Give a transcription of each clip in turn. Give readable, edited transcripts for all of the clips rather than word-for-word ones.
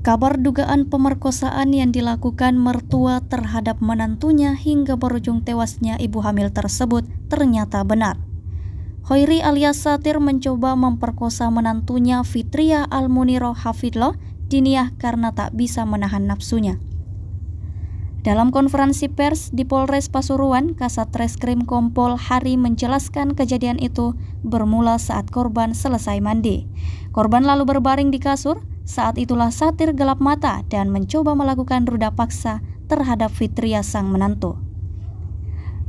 Kabar dugaan pemerkosaan yang dilakukan mertua terhadap menantunya hingga berujung tewasnya ibu hamil tersebut ternyata benar. Hoiri alias Satir mencoba memperkosa menantunya Fitriah Almuniroh Hafidloh Diniyah karena tak bisa menahan nafsunya. Dalam konferensi pers di Polres Pasuruan, Kasat Reskrim Kompol Hari menjelaskan kejadian itu bermula saat korban selesai mandi. Korban lalu berbaring di kasur. Saat itulah Satir gelap mata dan mencoba melakukan ruda paksa terhadap Fitriah sang menantu.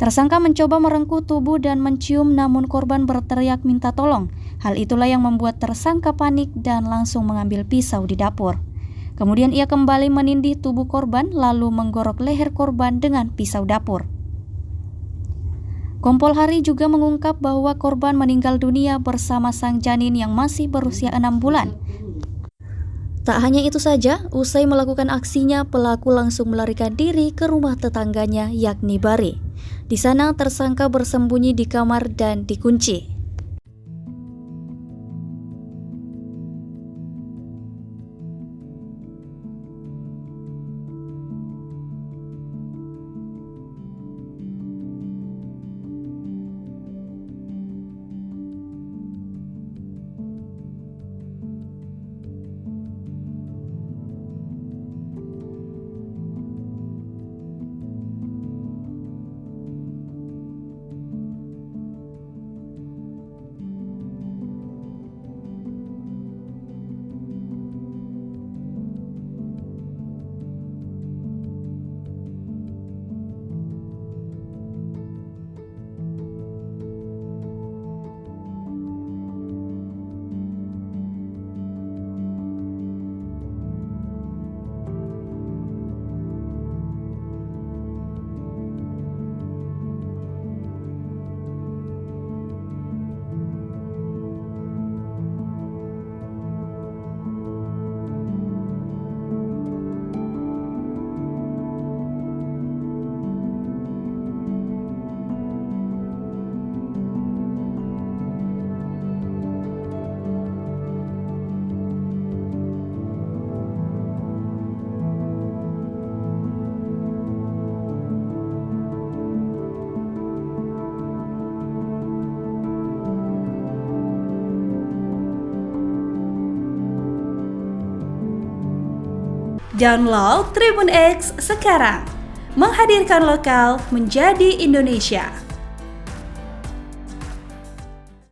Tersangka mencoba merengkuh tubuh dan mencium, namun korban berteriak minta tolong. Hal itulah yang membuat tersangka panik dan langsung mengambil pisau di dapur. Kemudian ia kembali menindih tubuh korban lalu menggorok leher korban dengan pisau dapur. Kompol Hari juga mengungkap bahwa korban meninggal dunia bersama sang janin yang masih berusia 6 bulan. Tak hanya itu saja, usai melakukan aksinya, pelaku langsung melarikan diri ke rumah tetangganya yakni Bari. Di sana tersangka bersembunyi di kamar dan dikunci. Download Tribun X sekarang, menghadirkan lokal menjadi Indonesia.